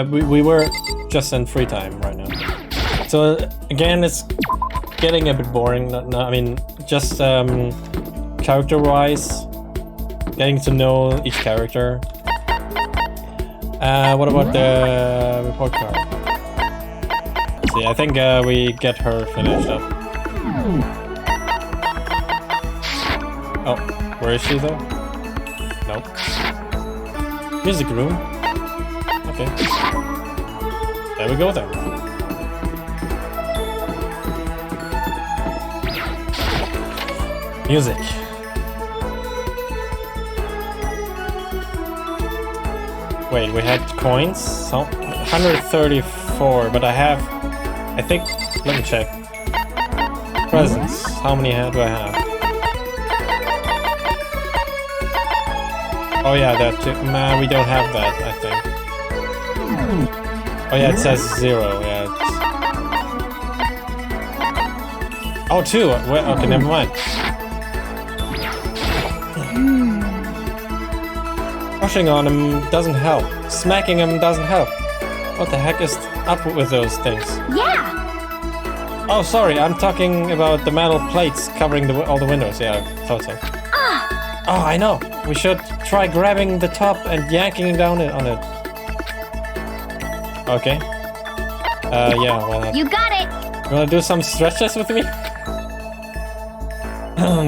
We were just in free time right now. So again, it's getting a bit boring. No, I mean, just character-wise, getting to know each character. What about the report card? See, I think we get her finished up. Oh, where is she though? Nope. Music room. Okay. There we go then. Music. Wait, we had coins? So 134, but I think, let me check. Presents. How many do I have? Oh yeah, that too. Nah, we don't have that, I think. Oh yeah, it says 0, yeah. Oh, 2! Well, okay, never mind. Pushing on him doesn't help. Smacking him doesn't help. What the heck is up with those things? Yeah! Oh, sorry, I'm talking about the metal plates covering all the windows. Yeah, I thought so. Oh, I know. We should try grabbing the top and yanking down on it. Okay. Yeah, well... You got it! You wanna do some stretches with me?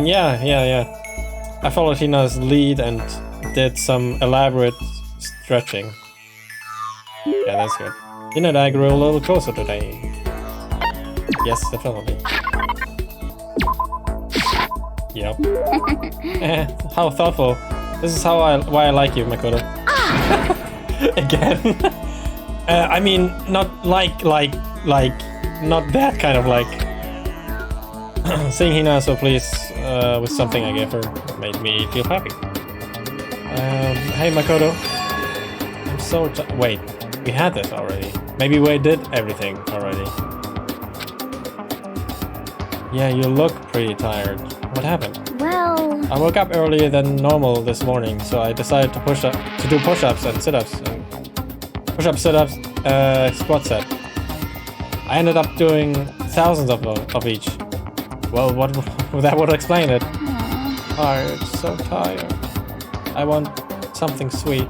Yeah. I followed Hina's lead and did some elaborate stretching. Yeah, that's good. Hina and I grew a little closer today. Yes, definitely. Yep. How thoughtful. This is why I like you, Makoto. Again. I mean, not like, not that kind of like. Seeing Hina so pleased with something I gave her made me feel happy. Hey Makoto. I'm so wait, we had this already. Maybe we did everything already. Yeah, you look pretty tired. What happened? Well... I woke up earlier than normal this morning, so I decided to do push-ups and sit-ups. Push-ups, sit-ups, squat set. I ended up doing thousands of each. Well, that would explain it. Tired, so tired. I want something sweet.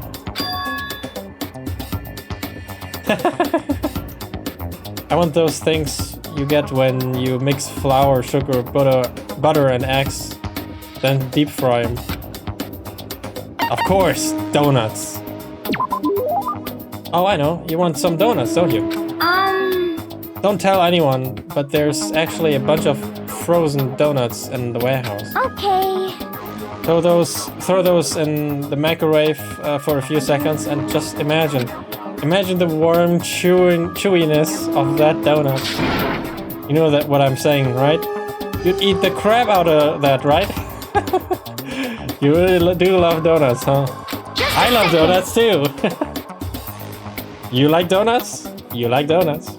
I want those things you get when you mix flour, sugar, butter and eggs, then deep fry them. Of course, donuts. Oh, I know. You want some donuts, don't you? Don't tell anyone, but there's actually a bunch of frozen donuts in the warehouse. Okay. Throw those in the microwave for a few seconds and just imagine the warm chewiness of that donut. You know what I'm saying, right? You'd eat the crap out of that, right? You really do love donuts, huh? I love donuts too. You like donuts? You like donuts.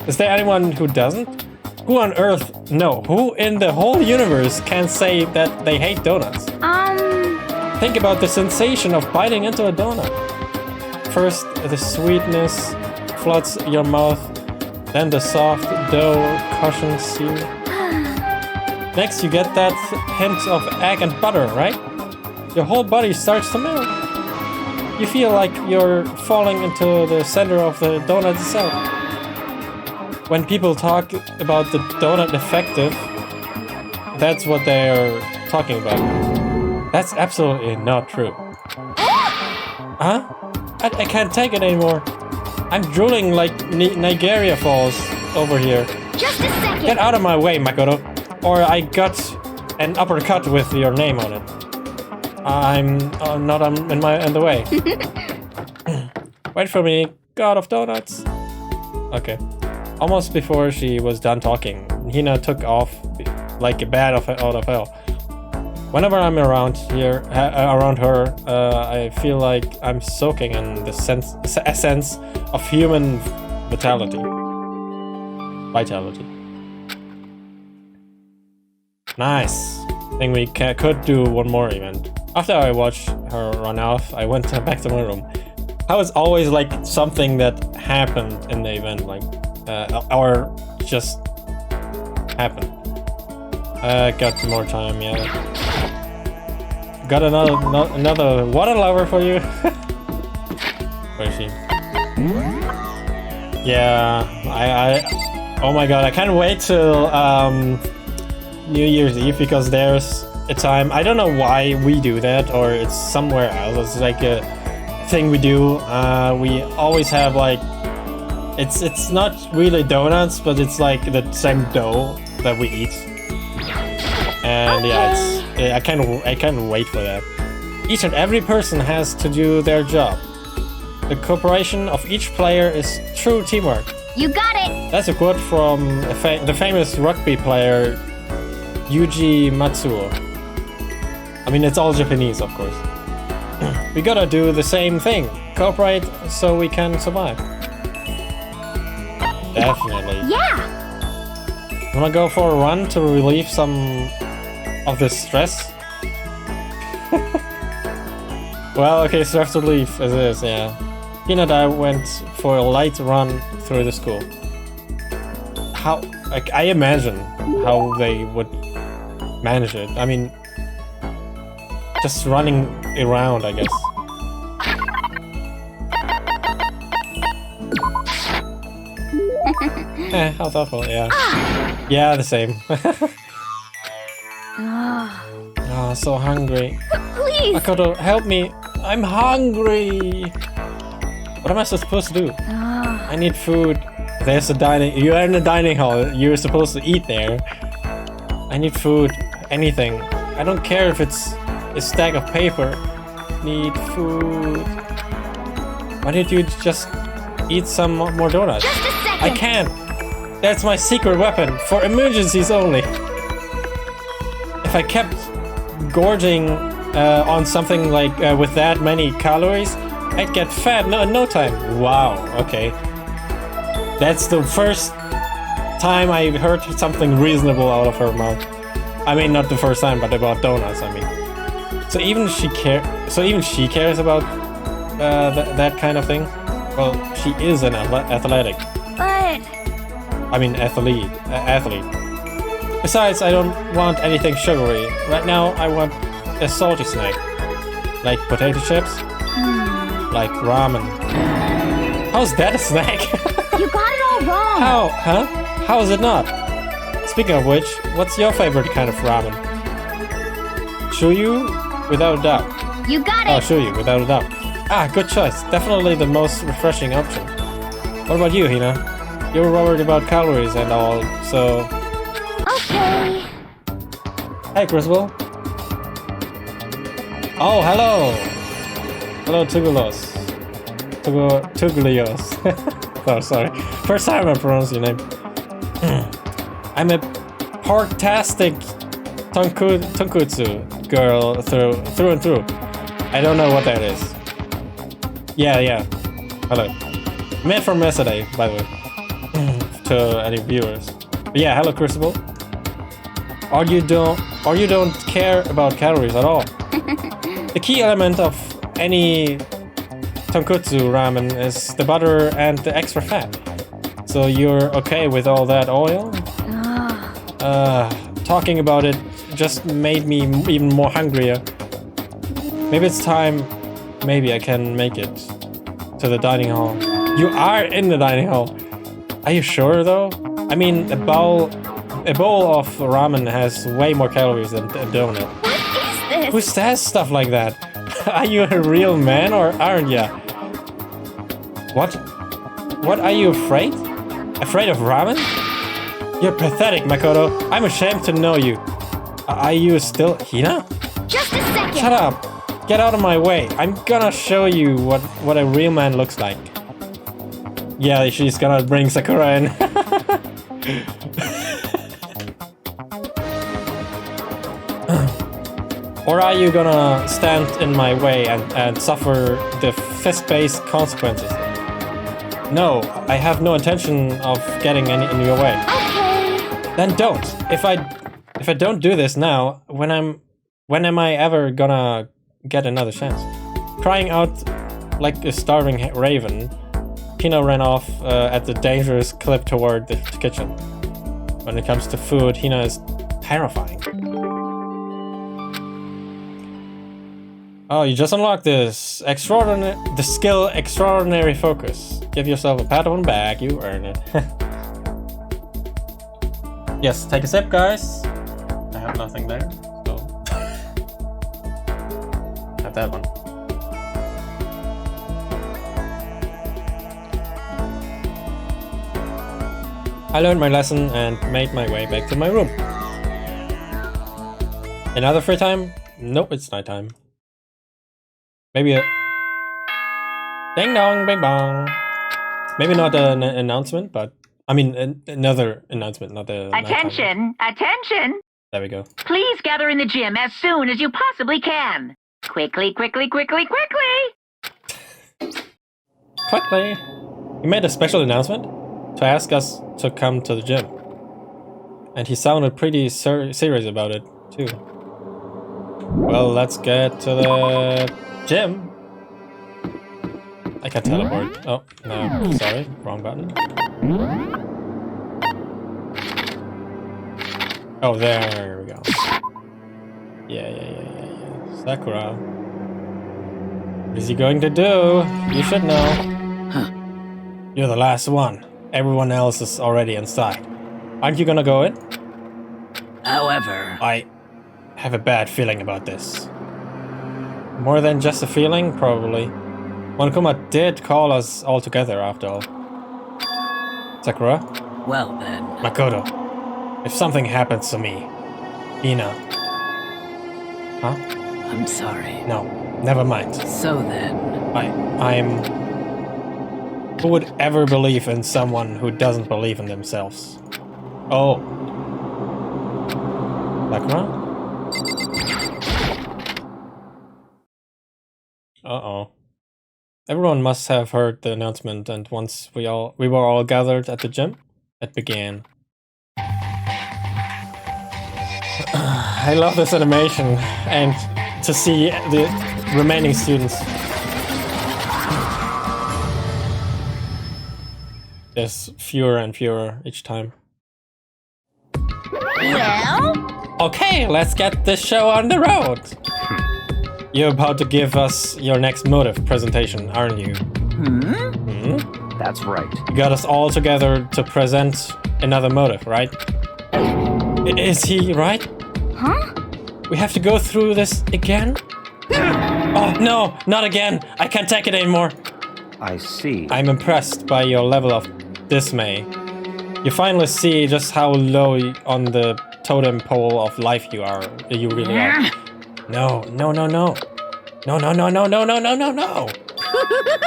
Is there anyone who doesn't? Who on earth, no, who in the whole universe can say that they hate donuts? Think about the sensation of biting into a donut. First, the sweetness floods your mouth, then the soft dough cushions you. Next, you get that hint of egg and butter, right? Your whole body starts to melt. You feel like you're falling into the center of the donut itself. When people talk about the donut effective, that's what they're talking about. That's absolutely not true. Huh? I can't take it anymore. I'm drooling like Niagara Falls over here. Just a second. Get out of my way, Makoto, or I got an uppercut with your name on it. I'm not in the way. Wait for me, God of Donuts. Okay. Almost before she was done talking, Hina took off like a bat out of hell. Whenever I'm around her, I feel like I'm soaking in the essence of human vitality. Nice. I think we could do one more event. After I watched her run off, I went back to my room. How is always like something that happened in the event, like, or just happened. Got more time, yeah. Got another water lover for you. Where is she? Yeah, oh my god, I can't wait till New Year's Eve because there's a time, I don't know why we do that or it's somewhere else. It's like a thing we do. We always have like, it's not really donuts, but it's like the same dough that we eat. And yeah, I can't wait for that. Each and every person has to do their job. The cooperation of each player is true teamwork. You got it! That's a quote from the famous rugby player Yuji Matsuo. I mean, it's all Japanese, of course. We gotta do the same thing. Cooperate so we can survive. Definitely. Yeah! Wanna go for a run to relieve some of the stress? Well, okay, stress relief as it is, yeah. Hina and I went for a light run through the school. How, like, I imagine how they would manage it. I mean, just running around, I guess. How thoughtful, yeah. Yeah, the same. Oh, so hungry. Please! Makoto, help me. I'm hungry. What am I supposed to do? I need food. There's a dining... You're in a dining hall. You're supposed to eat there. I need food. Anything. I don't care if it's a stack of paper. Need food. Why did you just eat some more donuts? Just a second! I can't. That's my secret weapon. For emergencies only. If I kept gorging on something like with that many calories, I'd get fat in no time. Wow, okay. That's the first time I heard something reasonable out of her mouth. I mean, not the first time, but about donuts, I mean. So even she cares about that kind of thing? Well, she is an athletic. But... I mean, athlete. Besides, I don't want anything sugary. Right now, I want a salty snack. Like potato chips. Like ramen. How's that a snack? You got it all wrong! How? Huh? How is it not? Speaking of which, what's your favorite kind of ramen? Shoyu? Without a doubt. You got it! Oh, shoyu, without a doubt. Ah, good choice. Definitely the most refreshing option. What about you, Hina? You're worried about calories and all, so... Okay. Hey, Crucible. Oh, hello! Hello, Tugulos. Tugulios. Oh, sorry. First time I pronounce your name. I'm a porktastic tonkutsu girl through and through. I don't know what that is. Yeah. Hello. Made from yesterday, by the way. To any viewers. But yeah, hello, Crucible. Or you don't care about calories at all. The key element of any tonkutsu ramen is the butter and the extra fat. So you're okay with all that oil? Talking about it just made me even more hungrier. Maybe it's time. Maybe I can make it to the dining hall. You are in the dining hall. Are you sure though? I mean, a bowl of ramen has way more calories than a donut. What is this? Who says stuff like that? Are you a real man or aren't ya? What? What, are you afraid? Afraid of ramen? You're pathetic, Makoto. I'm ashamed to know you. Are you still Hina? Just a second! Shut up! Get out of my way. I'm gonna show you what a real man looks like. Yeah, she's gonna bring Sakura in. Or are you gonna stand in my way and suffer the fist-based consequences? No, I have no intention of getting any in your way. Okay. Then don't. If I don't do this now, when am I ever gonna get another chance? Crying out like a starving raven, Hina ran off at the dangerous clip toward the kitchen. When it comes to food, Hina is terrifying. Oh, you just unlocked this skill extraordinary focus. Give yourself a pat on the back, you earn it. Yes, take a sip, guys. I have nothing there, so have that one. I learned my lesson and made my way back to my room. Another free time? Nope, it's nighttime. Maybe a ding dong, bing bong. Maybe not an announcement, but I mean another announcement, not the. Attention! Attention! There we go. Please gather in the gym as soon as you possibly can. Quickly, quickly, quickly, quickly! Quickly! He made a special announcement to ask us to come to the gym. And he sounded pretty serious about it, too. Well, let's get to the gym. I can teleport. Oh, no, sorry, wrong button. Oh, there we go. Yeah. Sakura. What is he going to do? You should know. You're the last one. Everyone else is already inside. Aren't you gonna go in? However, I have a bad feeling about this. More than just a feeling, probably. Monokuma did call us all together, after all. Sakura? well then. Makoto. If something happens to me, Hina. Huh? I'm sorry. No, never mind. So then. I'm... Who would ever believe in someone who doesn't believe in themselves? Oh. Sakura? Uh-oh. Everyone must have heard the announcement, and once we were all gathered at the gym, it began. I love this animation, and to see the remaining students. There's fewer and fewer each time. Well? Okay, let's get this show on the road. You're about to give us your next motive presentation, aren't you? That's right. You got us all together to present another motive, right? Is he right? Huh? We have to go through this again? Oh, no, not again. I can't take it anymore. I see. I'm impressed by your level of dismay. You finally see just how low on the totem pole of life you really are. No.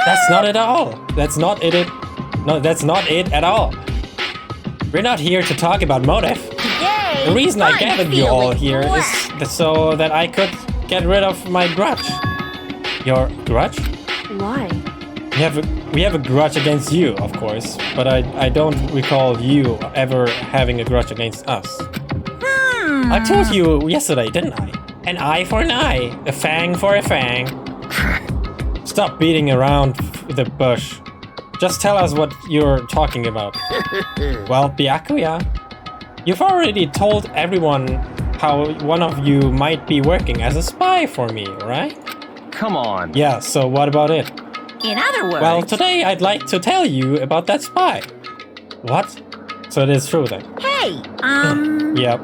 That's not at all. That's not it. No, that's not it at all. We're not here to talk about motive. Yay! The reason I I'm gathered you all feeling here blessed. is so that I could get rid of my grudge. Your grudge? Why? We have a grudge against you, of course, but I don't recall you ever having a grudge against us. I told you yesterday, didn't I? An eye for an eye, a fang for a fang. Stop beating around the bush. Just tell us what you're talking about. Well, Byakuya, you've already told everyone how one of you might be working as a spy for me, right? Come on. Yeah, so what about it? In other words. Well, today I'd like to tell you about that spy. What? So it is true then? Hey, Yep.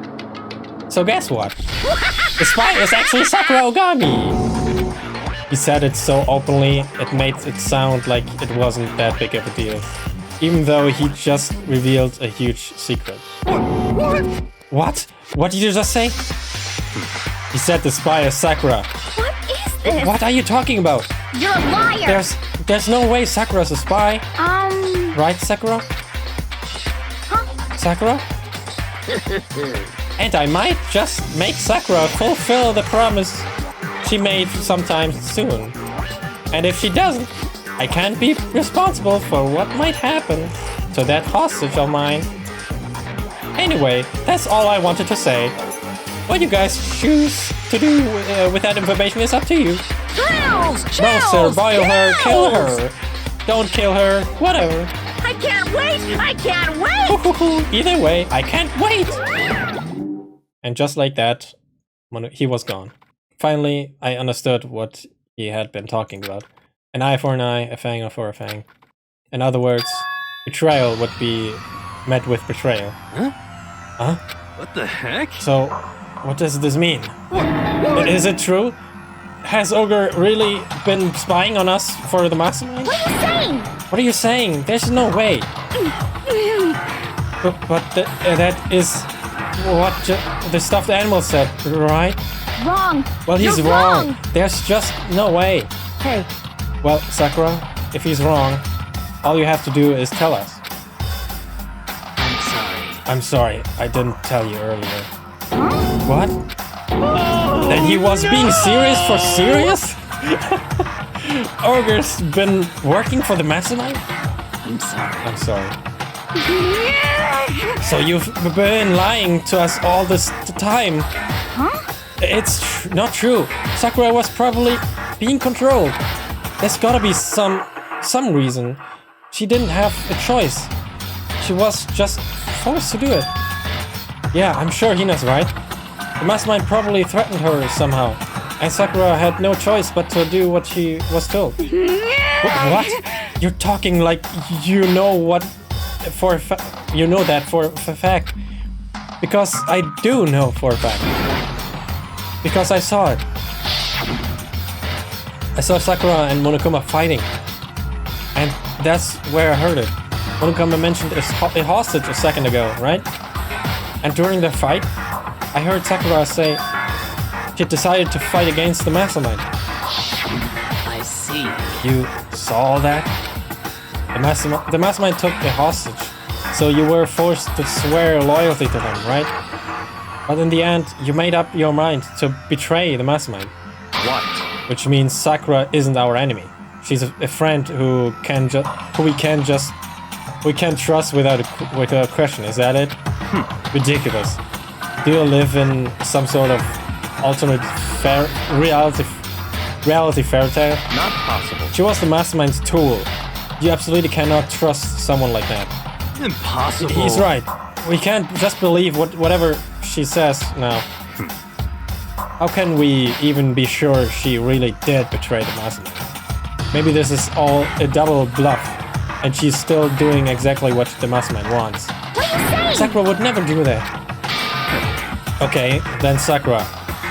So guess what? The spy is actually Sakura Ogami! He said it so openly, it made it sound like it wasn't that big of a deal. Even though he just revealed a huge secret. What? What did you just say? He said the spy is Sakura. what is this? What are you talking about? You're a liar! There's no way Sakura's a spy. Right, Sakura? Huh? Sakura? And I might just make Sakura fulfill the promise she made sometime soon. And if she doesn't, I can't be responsible for what might happen to that hostage of mine. Anyway, that's all I wanted to say. What you guys choose to do with that information is up to you. Chills! No, sir, boil her, kill chills! her. Don't kill her, whatever. I can't wait! I can't wait! Either way, I can't wait! And just like that, he was gone. Finally, I understood what he had been talking about. An eye for an eye, a fang for a fang. In other words, betrayal would be met with betrayal. Huh? Huh? What the heck? So, what does this mean? Is it true? Has Ogre really been spying on us for the mastermind? What are you saying? What are you saying? There's no way. But that is what the stuffed animal said, right? Wrong. Well, he's You're wrong. There's just no way. Hey, Well, Sakura, if he's wrong, all you have to do is tell us. I'm sorry. I'm sorry, I didn't tell you earlier. What? That he was being serious for serious? Ogre's been working for the mastermind? I'm sorry. I'm sorry. So you've been lying to us all this time? huh? It's not true. Sakura was probably being controlled. There's gotta be some reason. She didn't have a choice. She was just forced to do it. Yeah, I'm sure Hina's right. The mastermind probably threatened her somehow. And Sakura had no choice but to do what she was told. What? You're talking like you know what for a you know that for a fact. Because I do know for a fact. Because I saw it. I saw Sakura and Monokuma fighting. And that's where I heard it. Monokuma mentioned a hostage a second ago, right? And during the fight, I heard Sakura say she decided to fight against the mastermind. I see. You saw that? The mastermind took a hostage, so you were forced to swear loyalty to them, right? But in the end, you made up your mind to betray the mastermind. What? Which means Sakura isn't our enemy. She's a friend who we can trust without a question. Is that it? Ridiculous. Do you live in some sort of alternate reality fairy tale? Not possible. She was the mastermind's tool. You absolutely cannot trust someone like that. Impossible. He's right. We can't just believe whatever she says now. How can we even be sure she really did betray the mastermind? Maybe this is all a double bluff, and she's still doing exactly what the mastermind wants. What are you saying? Sakura would never do that. Okay, then Sakura,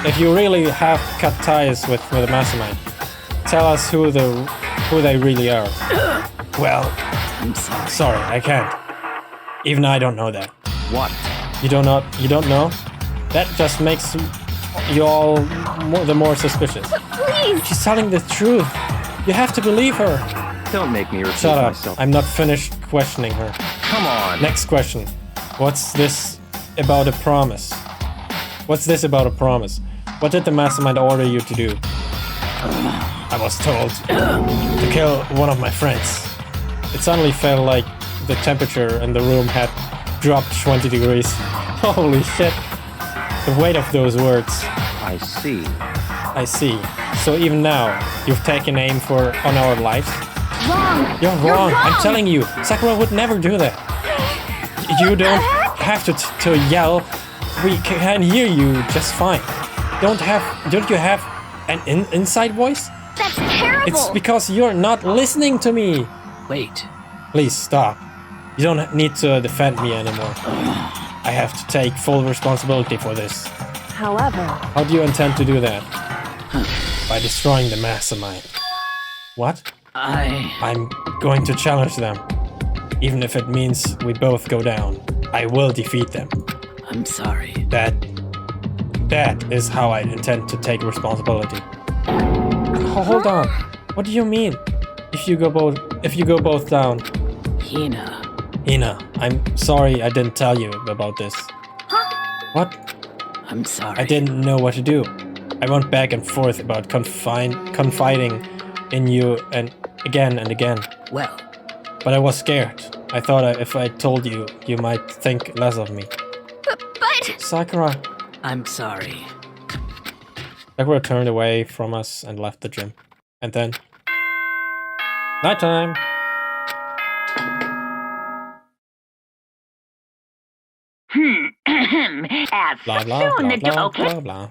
if you really have cut ties with the mastermind, tell us who they really are. Well, I'm sorry. sorry, I can't. Even I don't know that. What? You don't know? That just makes you all the more suspicious. Please. She's telling the truth. You have to believe her. Don't make me repeat Shut up. myself. I'm not finished questioning her. Come on. Next question. What's this about a promise? What's this about a promise? What did the mastermind order you to do? I was told to kill one of my friends. It suddenly felt like the temperature in the room had dropped 20 degrees. Holy shit. The weight of those words. I see. I see. So even now, you've taken aim on our lives? Wrong. You're wrong. I'm telling you, Sakura would never do that. You don't have to yell. We can hear you just fine. Don't you have an inside voice? That's terrible. It's because you're not listening to me. Wait. Please stop. You don't need to defend me anymore. I have to take full responsibility for this. However, How do you intend to do that? By destroying the mastermind. What? I'm going to challenge them. Even if it means we both go down. I will defeat them. I'm sorry. That is how I intend to take responsibility. Hold on. What do you mean? If you go both down. Hina, I'm sorry I didn't tell you about this. What? I'm sorry. I didn't know what to do. I went back and forth about confiding in you and again. Well, But I was scared. I thought if I told you, you might think less of me. but Sakura, I'm sorry. Sakura turned away from us and left the gym. And then... nighttime! As Blah blah soon blah as blah okay. blah blah.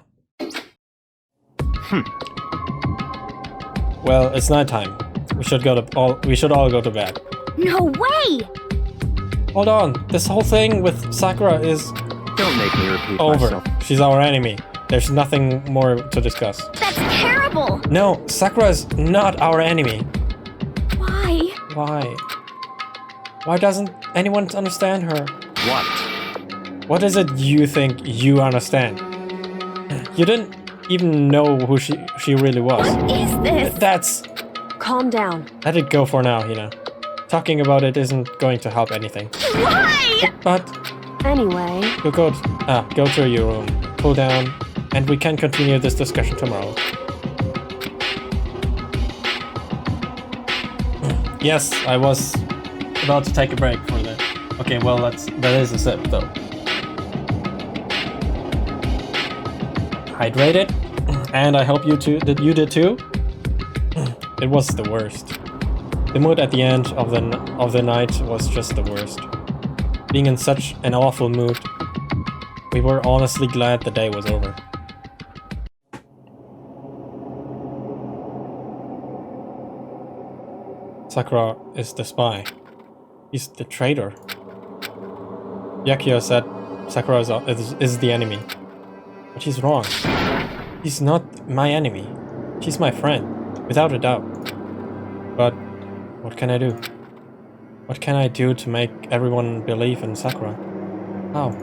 Well, it's nighttime. We should all go to bed. No way! Hold on, this whole thing with Sakura is Don't make me repeat over. myself. She's our enemy. There's nothing more to discuss. That's terrible! No, Sakura is not our enemy. Why? Why? Why doesn't anyone understand her? What? What is it you think you understand? You didn't even know who she really was. What is this? That's... Calm down. Let it go for now, Hina. Talking about it isn't going to help anything. Why? But Anyway, you'll go to your room, cool down, and we can continue this discussion tomorrow. Yes, I was about to take a break for that. Okay, well that is a sip though. Hydrated, and I hope you did too. It was the worst. The mood at the end of the night was just the worst. Being in such an awful mood, we were honestly glad the day was over. Sakura is the spy. He's the traitor. Byakuya said Sakura is the enemy. But he's wrong. He's not my enemy. She's my friend, without a doubt. But what can I do? What can I do to make everyone believe in Sakura? How?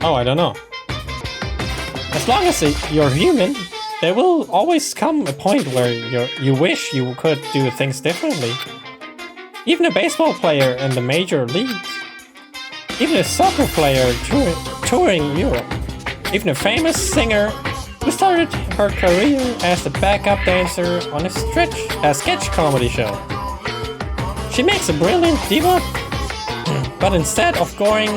Oh, I don't know. As long as you're human, there will always come a point where you wish you could do things differently. Even a baseball player in the major leagues. Even a soccer player touring Europe. Even a famous singer who started her career as a backup dancer on a sketch comedy show. She makes a brilliant debut, but instead of going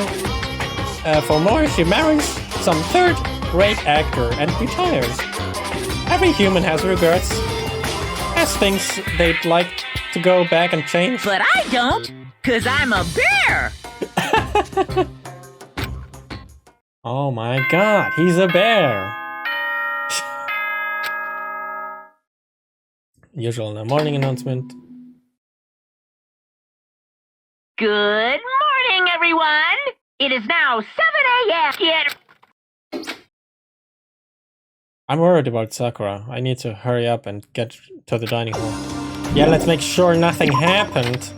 for more, she marries some third-rate actor and retires. Every human has regrets, has things they'd like to go back and change. But I don't, 'cause I'm a bear! Oh my god, he's a bear! Usual morning announcement. Good morning, everyone! It is now 7 a.m. Get... I'm worried about Sakura. I need to hurry up and get to the dining hall. Yeah, let's make sure nothing happened.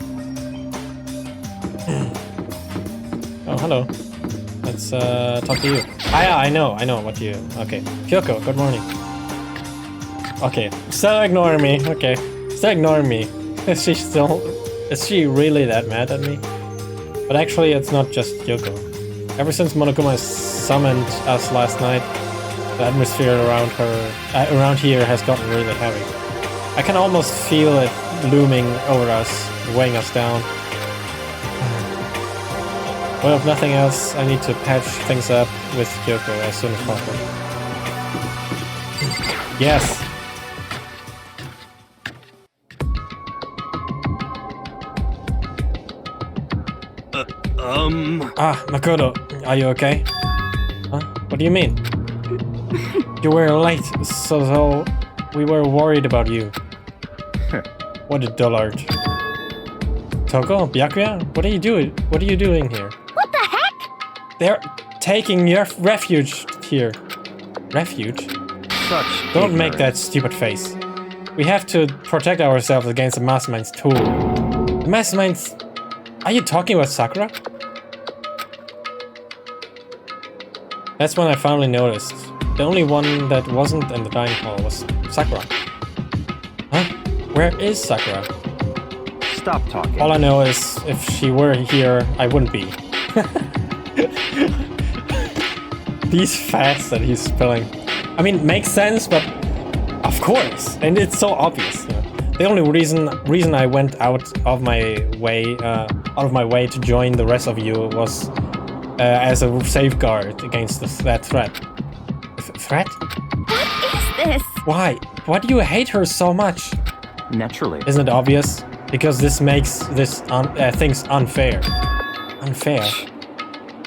Oh, hello. Let's talk to you. Ah, yeah, I know what you... Okay. Kyoko, good morning. Okay, still ignoring me. Okay, still ignoring me. Is she really that mad at me? But actually, it's not just Kyoko. Ever since Monokuma summoned us last night, the atmosphere around here has gotten really heavy. I can almost feel it looming over us, weighing us down. Well, if nothing else, I need to patch things up with Kyoko as soon as possible. Yes! Ah, Makoto, are you okay? Huh? What do you mean? You were late, so we were worried about you. What a dullard. Toko, Byakuya, what are you doing? What are you doing here? What the heck? They're taking your refuge here. Refuge? Such Don't make that stupid face. We have to protect ourselves against the Mastermind's tool. The Mastermind's... Are you talking about Sakura? That's when I finally noticed. The only one that wasn't in the dining hall was Sakura. Huh? Where is Sakura? Stop talking. All I know is if she were here, I wouldn't be. These facts that he's spilling. I mean, makes sense, but Of course, and it's so obvious. You know? The only reason I went out of my way to join the rest of you was as a safeguard against that threat. Threat? What is this? Why? Why do you hate her so much? Naturally. Isn't it obvious? Because this makes things unfair. Unfair.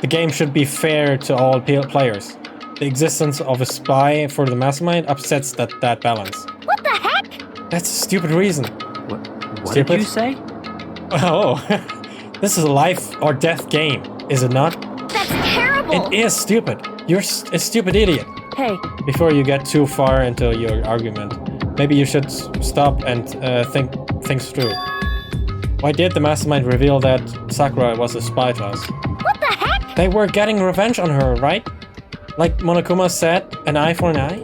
The game should be fair to all players. The existence of a spy for the mastermind upsets that balance. What the heck? That's a stupid reason. What Stupid? did you say? Oh, this is a life or death game, is it not? That's terrible. It is stupid. You're a stupid idiot. Hey, Before you get too far into your argument, maybe you should stop and think things through. Why did the mastermind reveal that Sakura was a spy to us? what the heck? They were getting revenge on her, right? Like Monokuma said, an eye for an eye?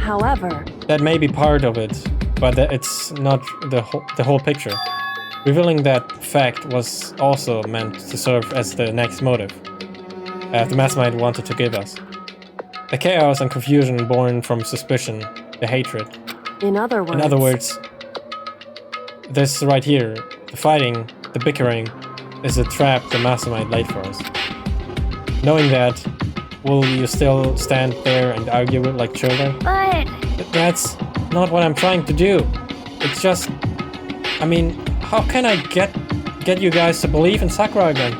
However, That may be part of it, but it's not the whole picture. Revealing that fact was also meant to serve as the next motive the mastermind wanted to give us. The chaos and confusion born from suspicion, the hatred. in other words, This right here, the fighting, the bickering, is a trap the mastermind laid for us. Knowing that, will you still stand there and argue it like children? but That's not what I'm trying to do. It's just, I mean, how can I get you guys to believe in Sakura again?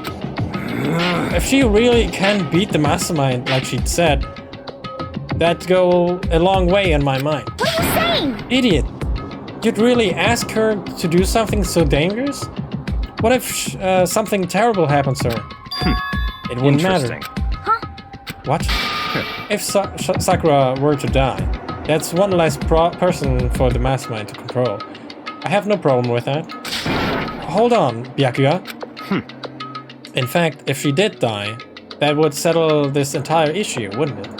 If she really can beat the mastermind like she'd said, that'd go a long way in my mind. what are you saying? Idiot! You'd really ask her to do something so dangerous? What if something terrible happens to her? It wouldn't matter. Interesting. What? If Sakura were to die, that's one less person for the mastermind to control. I have no problem with that. Hold on, Byakuya. In fact, if she did die, that would settle this entire issue, wouldn't it?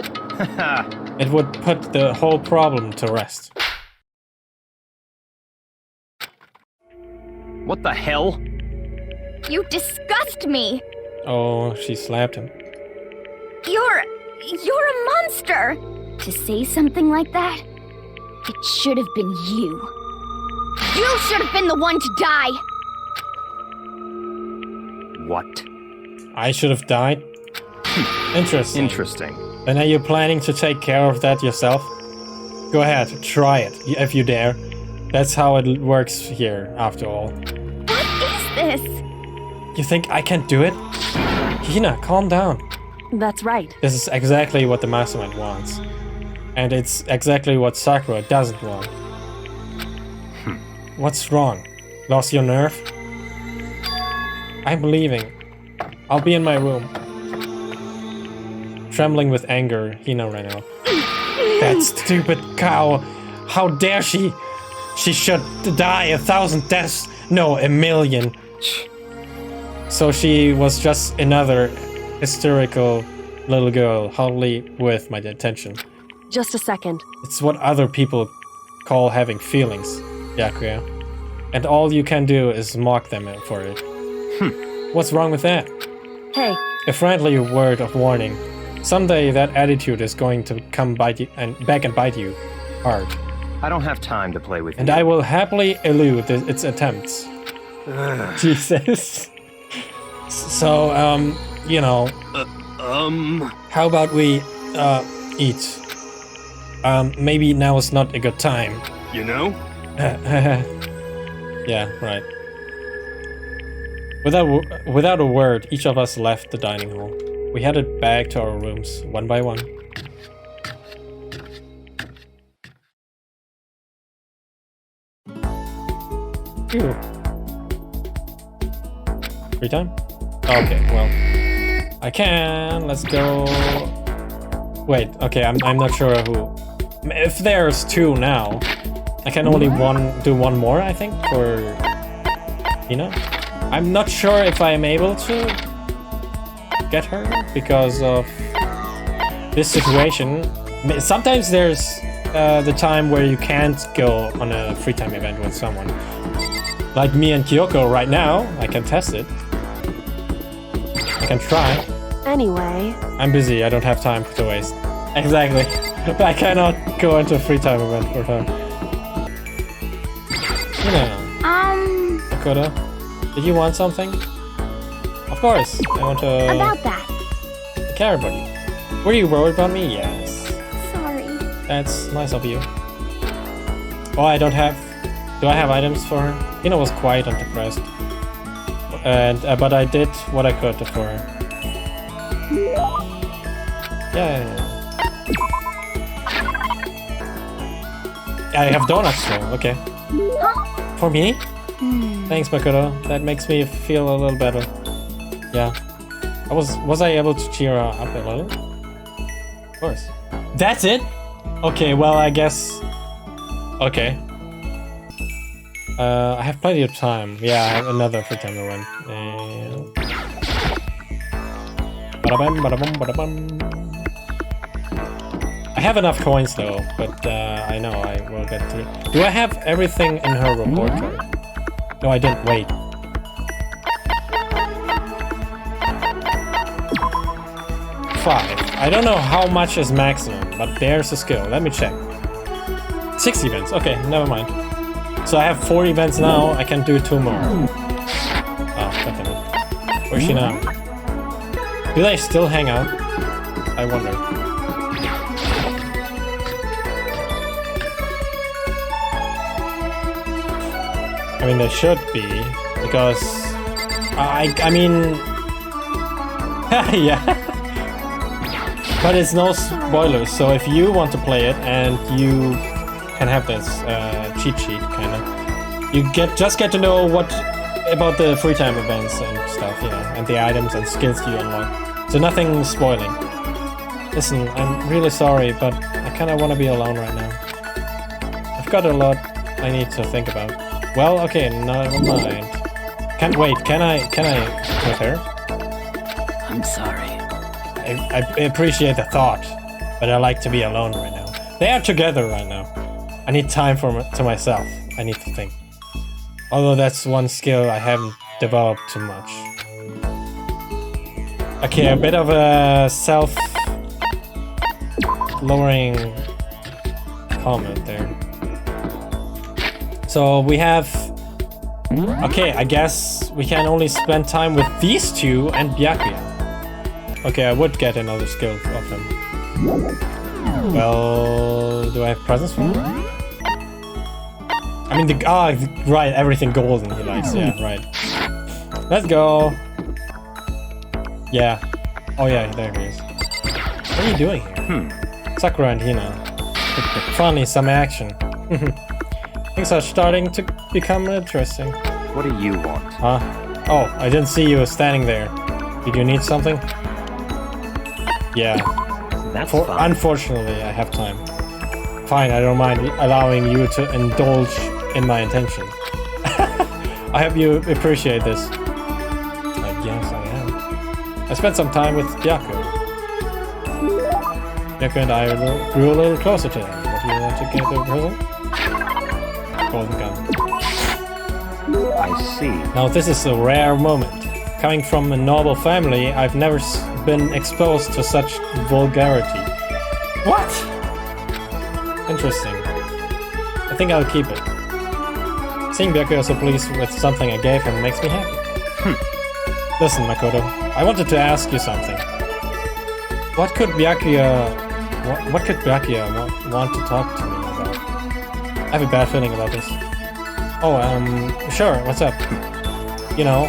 It would put the whole problem to rest. What the hell? You disgust me. Oh, she slapped him. You're a monster. To say something like that, it should have been you. You should have been the one to die. What? I should have died? Interesting. Interesting. And are you planning to take care of that yourself? Go ahead, try it, if you dare. That's how it works here, after all. What is this? You think I can't do it? Hina, calm down. That's right. This is exactly what the mastermind wants. And it's exactly what Sakura doesn't want. What's wrong? Lost your nerve? I'm leaving. I'll be in my room. Trembling with anger, Hina ran out. That stupid cow! How dare she! She should die 1,000 deaths! No, 1,000,000. So she was just another hysterical little girl, hardly worth my attention. Just a second. It's what other people call having feelings, Byakuya. And all you can do is mock them for it. What's wrong with that? Hey, A friendly word of warning. Someday that attitude is going to come bite you and back and bite you hard. I don't have time to play with And you. I will happily elude its attempts. Jesus. So, you know, how about we, eat? Maybe now is not a good time. You know? Yeah, right. Without a word, each of us left the dining hall. We headed back to our rooms, one by one. Phew. Free time? Okay, well, I can. Let's go. Wait, okay, I'm not sure who. If there's two now, I can only do one more, I think, for Hina. I'm not sure if I am able to get her because of this situation. Sometimes there's the time where you can't go on a free time event with someone. Like me and Kyoko right now, I can test it. I can try. anyway. I'm busy, I don't have time to waste. Exactly. But I cannot go into a free time event for time. You know. Makoto, did you want something? Of course, I want to... About that. I care about you. Were you worried about me? Yes. Sorry. That's nice of you. Oh, I don't have... Do I have items for her? Hina was quiet and depressed. And but I did what I could for her. Yeah. I have donuts though, okay. For me? Thanks, Makoto. That makes me feel a little better. Yeah. Was I able to cheer her up a little? Of course. That's it? Okay, well, I guess... Okay. I have plenty of time. Yeah, I have another free time to run. Ba-da-bum, ba-da-bum, ba-da-bum. I have enough coins though, but I know I will get through. Do I have everything in her report card? No, I didn't. Wait. Five. I don't know how much is maximum, but there's a skill. Let me check. 6 events. Okay, never mind. So I have 4 events now. I can do 2 more. Oh, goddammit. Where's she now? Do they still hang out? I wonder. I mean, they should be, because I mean, yeah. But it's no spoilers, so if you want to play it and you can have this cheat sheet, kind of, you just get to know what about the free time events and stuff, you know, and the items and skills you unlock. So nothing spoiling. Listen, I'm really sorry, but I kind of want to be alone right now. I've got a lot I need to think about. Well, okay, never mind. Can I with her? I'm sorry. I appreciate the thought, but I like to be alone right now. They are together right now. I need time to myself. I need to think. Although that's one skill I haven't developed too much. Okay, a bit of a self-lowering comment there. So we have... Okay, I guess we can only spend time with these two and Byakuya. Okay, I would get another skill of him. Well, do I have presents for him? I mean, right, everything golden he likes, yeah, right. Let's go. Yeah. Oh yeah, there he is. What are you doing here? Sakura and Hina. Finally, some action. Things are starting to become interesting. What do you want? Huh? Oh, I didn't see you standing there. Did you need something? Yeah. That's fine. Unfortunately, I have time. Fine, I don't mind allowing you to indulge in my intention. I hope you appreciate this. I guess I am. I spent some time with Byaku. Byaku and I grew a little closer to him. What do you want to get the present? Golden gun. I see. Now this is a rare moment. Coming from a noble family, I've never been exposed to such vulgarity. What? Interesting. I think I'll keep it. Seeing Byakuya so pleased with something I gave him makes me happy. Listen, Makoto, I wanted to ask you something. What could Byakuya want to talk to me about? I have a bad feeling about this. Oh, sure, what's up? You know,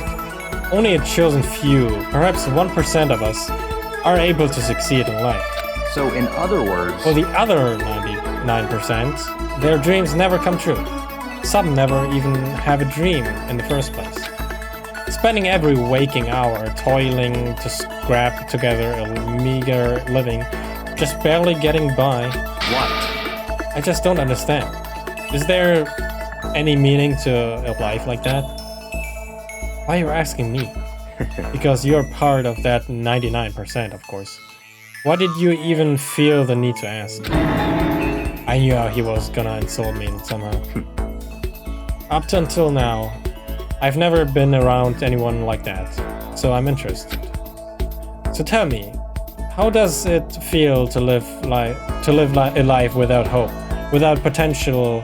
only a chosen few, perhaps 1% of us, are able to succeed in life. So, in other words... For the other 99%, their dreams never come true. Some never even have a dream in the first place. Spending every waking hour toiling to scrap together a meager living, just barely getting by. What? I just don't understand. Is there any meaning to a life like that? Why are you asking me? Because you're part of that 99%, of course. Why did you even feel the need to ask? I knew he was gonna insult me somehow. Up to until now, I've never been around anyone like that, so I'm interested. So tell me, How does it feel to live a life without hope, without potential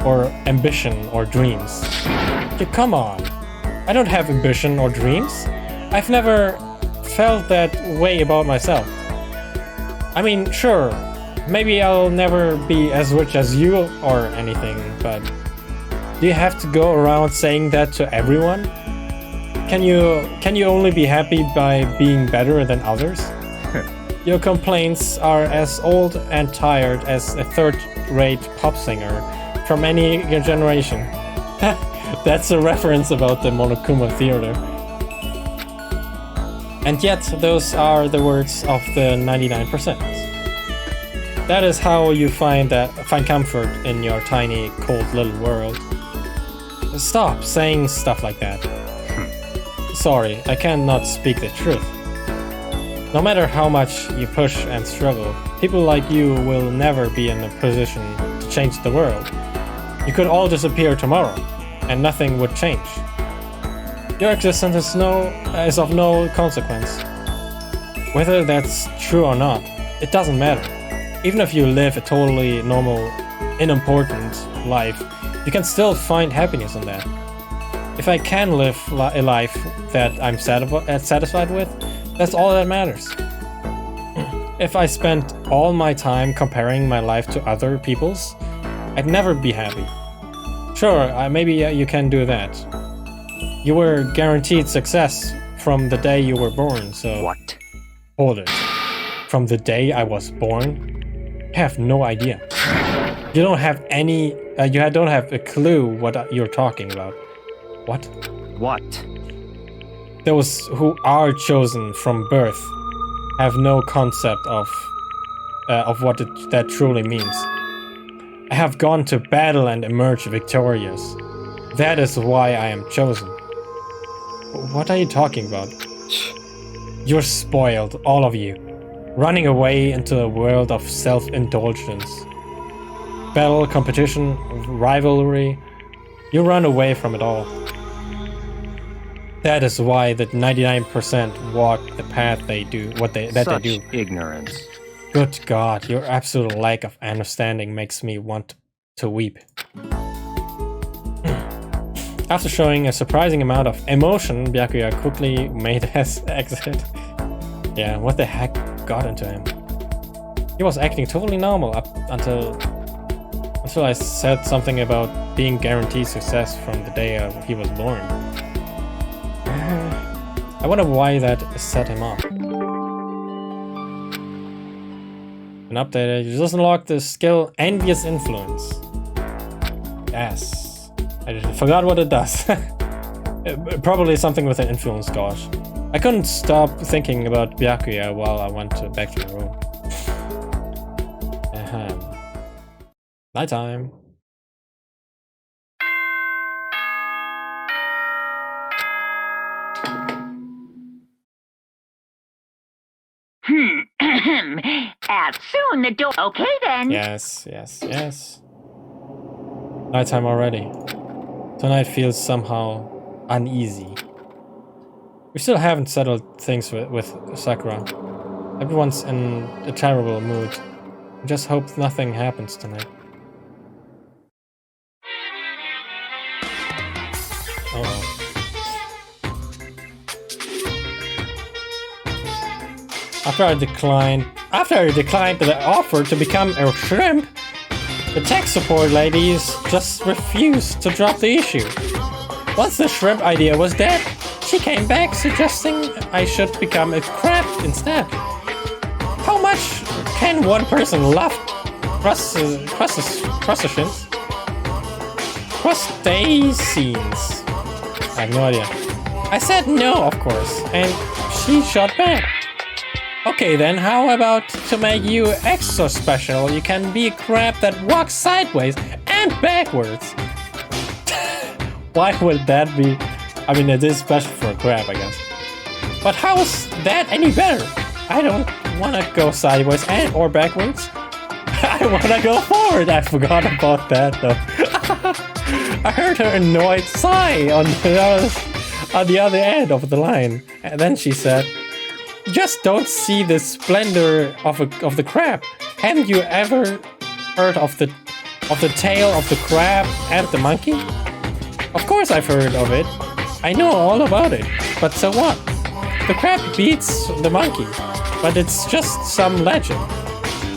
or ambition or dreams? Come on. I don't have ambition or dreams. I've never felt that way about myself. I mean, sure, maybe I'll never be as rich as you or anything, but do you have to go around saying that to everyone? Can you only be happy by being better than others? Your complaints are as old and tired as a third-rate pop singer from any generation. That's a reference about the Monokuma Theater. And yet, those are the words of the 99%. That is how you find comfort in your tiny, cold little world. Stop saying stuff like that. Sorry, I cannot speak the truth. No matter how much you push and struggle, people like you will never be in a position to change the world. You could all disappear tomorrow, and nothing would change. Your existence is of no consequence. Whether that's true or not, it doesn't matter. Even if you live a totally normal, unimportant life, you can still find happiness in that. If I can live a life that I'm satisfied with, that's all that matters. If I spent all my time comparing my life to other people's, I'd never be happy. Sure, maybe you can do that. You were guaranteed success from the day you were born, so... What? Hold it. From the day I was born? I have no idea. You don't have a clue what you're talking about. What? What? Those who are chosen from birth have no concept of what that truly means. I have gone to battle and emerged victorious. That is why I am chosen. What are you talking about? You're spoiled, all of you. Running away into a world of self-indulgence. Battle, competition, rivalry. You run away from it all. That is why the 99% walk the path they do, they do. Ignorance. Good God, your absolute lack of understanding makes me want to weep. After showing a surprising amount of emotion, Byakuya quickly made his exit. Yeah, what the heck got into him? He was acting totally normal up until I said something about being guaranteed success from the day he was born. I wonder why that set him off. An update, you just unlocked the skill Envious Influence. Yes. I just forgot what it does. Probably something with an influence, gosh. I couldn't stop thinking about Byakuya while I went back to my room. Nighttime. Out soon, the door. Okay then. Yes. Nighttime already. Tonight feels somehow uneasy. We still haven't settled things with Sakura. Everyone's in a terrible mood. I just hope nothing happens tonight. Oh. After I declined the offer to become a shrimp, the tech support ladies just refused to drop the issue. Once the shrimp idea was dead, she came back suggesting I should become a crab instead. How much can one person love crustaceans? Crustaceans. I have no idea. I said no, of course, and she shot back. Okay then, how about to make you extra special, you can be a crab that walks sideways and backwards. Why would that be? I mean, it is special for a crab, I guess. But how is that any better? I don't want to go sideways and or backwards. I want to go forward. I forgot about that though. I heard her annoyed sigh on the other end of the line. And then she said, just don't see the splendor of the crab. Haven't you ever heard of the tale of the crab and the monkey? Of course I've heard of it. I know all about it. But so what? The crab beats the monkey, but it's just some legend.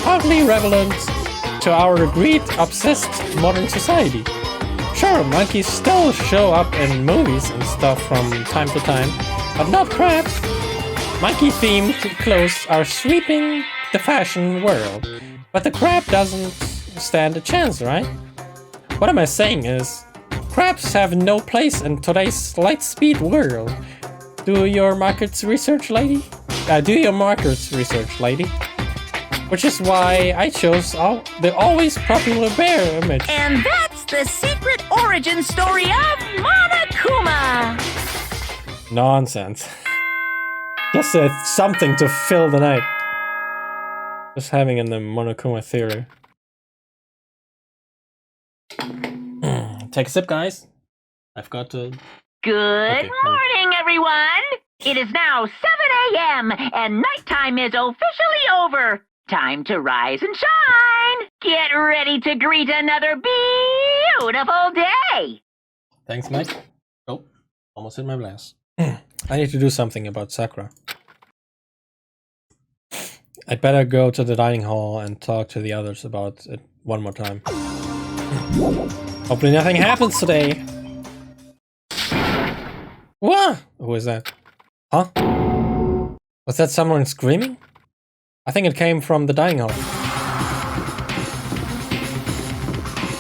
Hardly relevant to our greed-obsessed modern society. Sure, monkeys still show up in movies and stuff from time to time, but not crabs. Monkey-themed clothes are sweeping the fashion world, but the crab doesn't stand a chance, right? What am I saying is, crabs have no place in today's light-speed world. Do your markets research, lady? Which is why I chose the always popular bear image. And that's the secret origin story of Monokuma! Nonsense. Just something to fill the night. Just having in the Monokuma theory. Take a sip, guys. I've got to... Good morning, everyone! It is now 7 a.m. and nighttime is officially over. Time to rise and shine! Get ready to greet another beautiful day! Thanks, Mike. Oh, almost hit my glass. I need to do something about Sakura. I'd better go to the dining hall and talk to the others about it one more time. Hopefully nothing happens today. What? Who is that? Huh? Was that someone screaming? I think it came from the dining hall.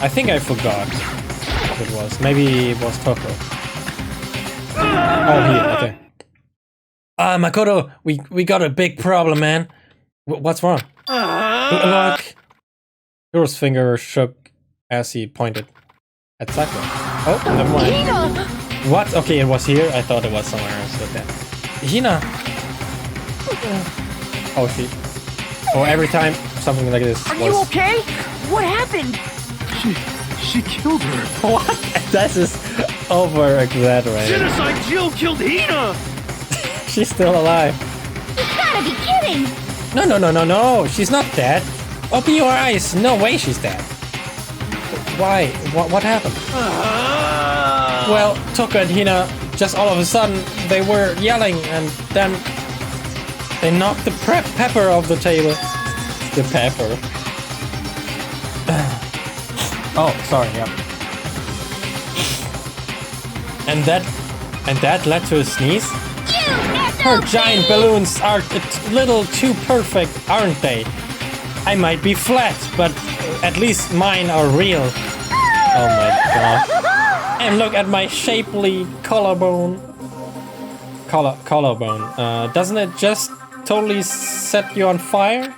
I think I forgot what it was. Maybe it was Toko. Oh, here, okay. Makoto, we got a big problem, man. What's wrong? Look. Hiro's finger shook as he pointed at Sakura. Oh, never mind. What? Okay, it was here. I thought it was somewhere else. Okay. Hina. Oh, Oh, every time something like this. Are you okay? What happened? She killed her. What? That is over exaggerated. Genocide Jill killed Hina! She's still alive. You gotta be kidding! No. She's not dead. Open your eyes. No way she's dead. Why? What happened? Well, Toko and Hina, just all of a sudden, they were yelling and then they knocked the pepper off the table. The pepper. Oh, sorry, yeah. And that led to a sneeze? Her giant balloons are a little too perfect, aren't they? I might be flat, but at least mine are real. Oh my god. And look at my shapely collarbone. Collarbone. Doesn't it just totally set you on fire?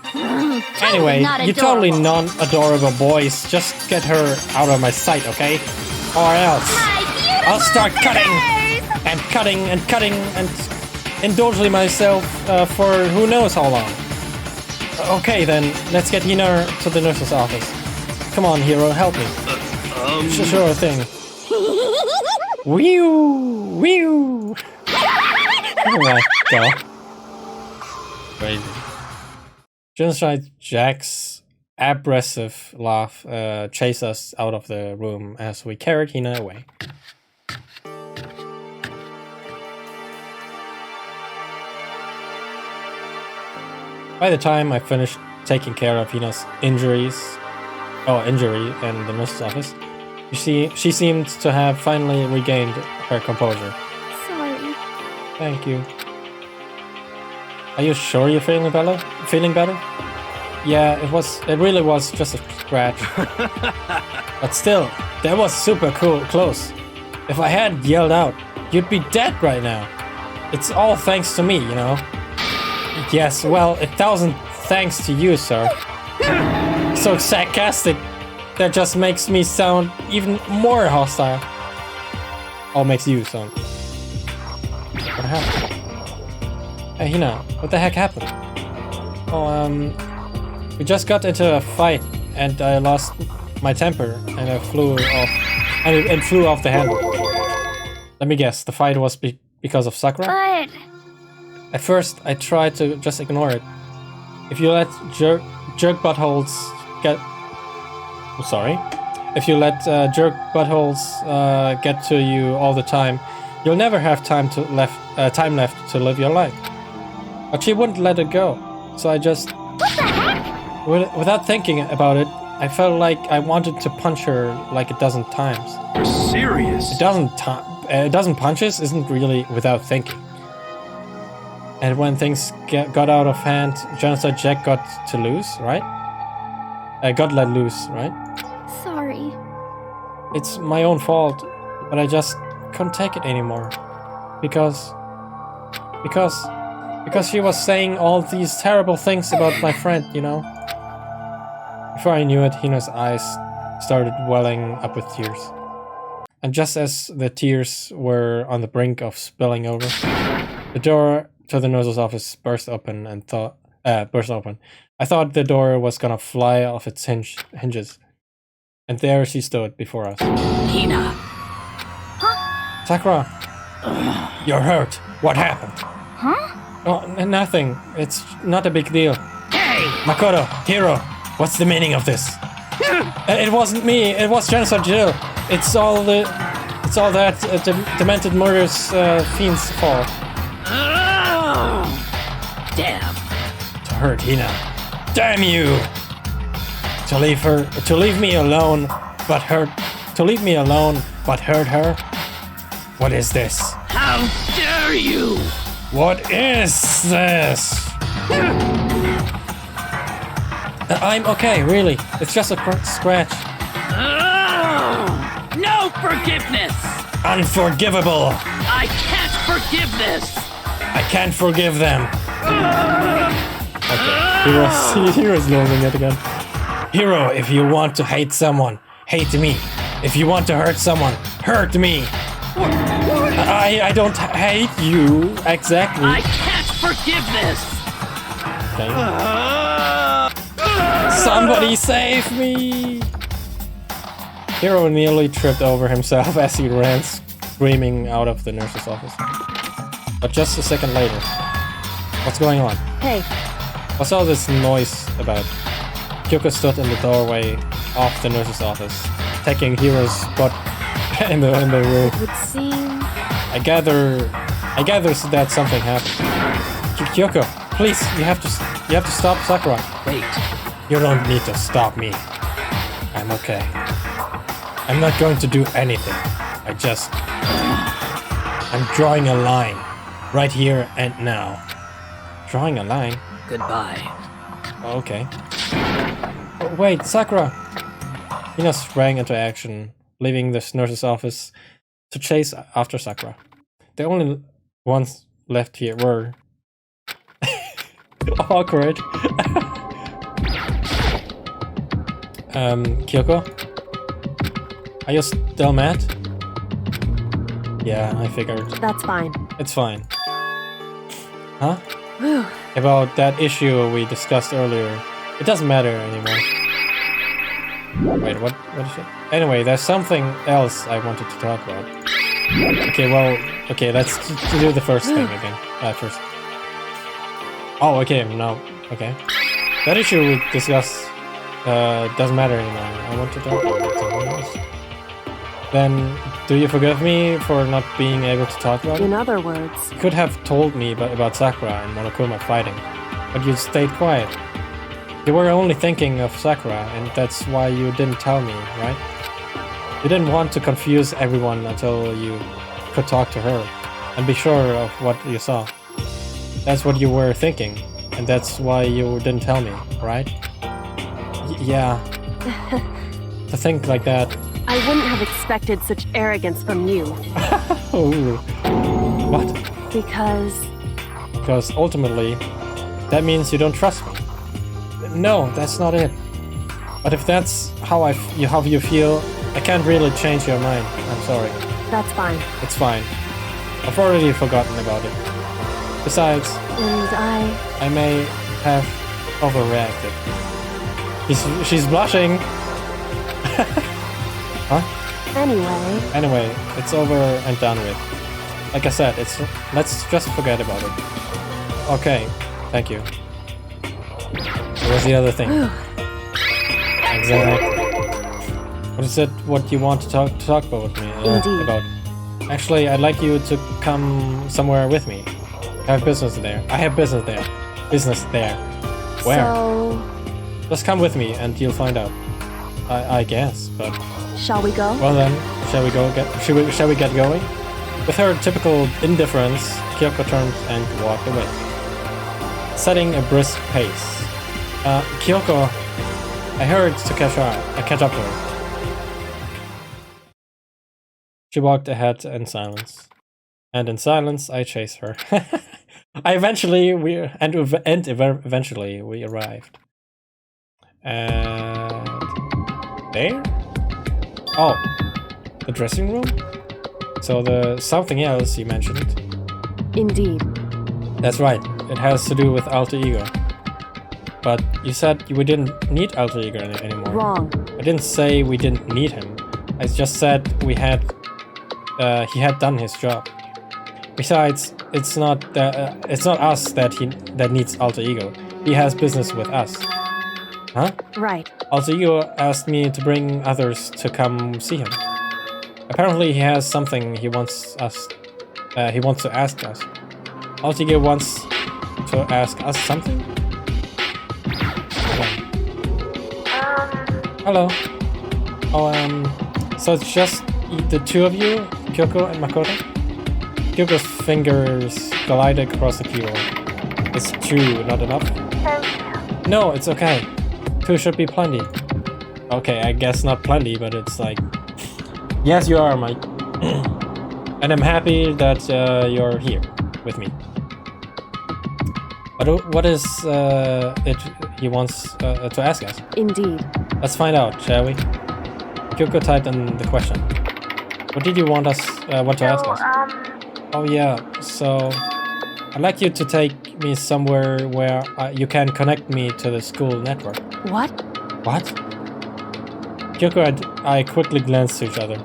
Anyway, you totally non-adorable boys. Just get her out of my sight, okay? Or else I'll start cutting and indulging myself for who knows how long. Okay then, let's get Hina to the nurse's office. Come on, Hiro, help me. Sure thing. Whew. Oh my god. Crazy. Genocide Jack's abrasive laugh chased us out of the room as we carried Hina away. By the time I finished taking care of Hina's injury in the nurse's office, she seemed to have finally regained her composure. Sorry. Thank you. Are you sure you're feeling better? Yeah, it really was just a scratch. But still, that was super close. If I hadn't yelled out, you'd be dead right now. It's all thanks to me, you know. Yes, well, 1,000 thanks to you, sir. So sarcastic. That just makes me sound even more hostile. Or makes you sound. What happened? Hey, Hina, what the heck happened? Oh, we just got into a fight and I lost my temper and I flew off. And it flew off the handle. Let me guess, the fight was because of Sakura? But At first, I tried to just ignore it. If you let jerk buttholes get... I'm sorry. If you let jerk buttholes get to you all the time, you'll never have time left to live your life. But she wouldn't let it go, so I just... What the heck? Without thinking about it, I felt like I wanted to punch her like a dozen times. You're serious? A dozen punches isn't really without thinking. And when things got out of hand, Genocide Jack got to loose, right? Got let loose, right? Sorry. It's my own fault, but I just couldn't take it anymore. Because she was saying all these terrible things about my friend, you know? Before I knew it, Hina's eyes started welling up with tears. And just as the tears were on the brink of spilling over, the door to the nurse's office burst open. I thought the door was gonna fly off its hinges. And there she stood before us. Hina. Sakura! You're hurt. What happened? Huh? Oh, nothing. It's not a big deal. Hey! Makoto, Hiro, what's the meaning of this? It wasn't me. It was Genocide Jill. It's all that demented murderous fiend's fault. Oh, damn. To hurt Hina. Damn you! To leave me alone, but hurt her. What is this? How dare you! What is this? I'm okay, really. It's just a scratch. Oh, no forgiveness! Unforgivable! I can't forgive this! I can't forgive them. Okay, Hero's losing it again. Hiro, if you want to hate someone, hate me. If you want to hurt someone, hurt me. I don't hate you, exactly. I can't forgive this! Okay. Somebody save me! Hiro nearly tripped over himself as he ran screaming out of the nurse's office. But just a second later... What's going on? Hey. What's all this noise about? Kyoko stood in the doorway of the nurse's office, taking Hiro's spot in the room. It would seem... I gather that something happened. Kyoko, please, you have to stop Sakura. Wait. You don't need to stop me. I'm okay. I'm not going to do anything. I'm drawing a line. Right here and now. Drawing a line? Goodbye. Okay. Oh, wait, Sakura! Hina sprang into action, leaving the nurse's office to chase after Sakura. The only ones left here were... awkward. Kyoko? Are you still mad? Yeah, I figured. That's fine. It's fine. Huh? Whew. About that issue we discussed earlier. It doesn't matter anymore. Wait, what is it? Anyway, there's something else I wanted to talk about. Okay, let's do the first thing again. First. Oh, okay, no. Okay. That issue we discussed doesn't matter anymore. I want to talk about something else. Then, do you forgive me for not being able to talk about it? In other words... You could have told me about Sakura and Monokuma fighting, but you stayed quiet. You were only thinking of Sakura, and that's why you didn't tell me, right? You didn't want to confuse everyone until you could talk to her, and be sure of what you saw. That's what you were thinking, and that's why you didn't tell me, right? Yeah. To think like that... I wouldn't have expected such arrogance from you. Oh. What? Because ultimately, that means you don't trust me. No, that's not it. But if that's how you feel, I can't really change your mind. I'm sorry. That's fine. It's fine. I've already forgotten about it. Besides, And I may have overreacted. She's blushing. Huh? Anyway, it's over and done with. Like I said, let's just forget about it. Okay, thank you. What was the other thing? Exactly. What is it? What you want to talk about with me? Indeed. About? Actually, I'd like you to come somewhere with me. I have business there. I have business there. Business there. Where? So, Just come with me, and you'll find out. I guess, but shall we go? well then, shall we go? Shall we get going? With her typical indifference, Kyoko turned and walked away, setting a brisk pace. Kyoko, I hurried to catch up to her. She walked ahead in silence, and in silence I chased her. Eventually we arrived. And there? Oh, the dressing room? So the something else you mentioned. Indeed. That's right, it has to do with alter ego. But you said we didn't need alter ego anymore. Wrong. I didn't say we didn't need him. I just said he had done his job. Besides, it's not us that needs alter ego. He has business with us. Huh? Right. Alter ego asked me to bring others to come see him. Apparently, he has something he wants us. He wants to ask us. Alter ego wants to ask us something. Hello. Oh, so it's just the two of you, Kyoko and Makoto? Kyoko's fingers glided across the keyboard. It's true, not enough? No, it's okay. Two should be plenty. Okay, I guess not plenty, but it's like... Yes, you are, Mike. And I'm happy that you're here with me. But what is it he wants to ask us? Indeed. Let's find out, shall we? Kyoko typed in the question. What did you want to ask us? Oh yeah, so I'd like you to take me somewhere where you can connect me to the school network. What? What? Kyoko and I quickly glanced at each other.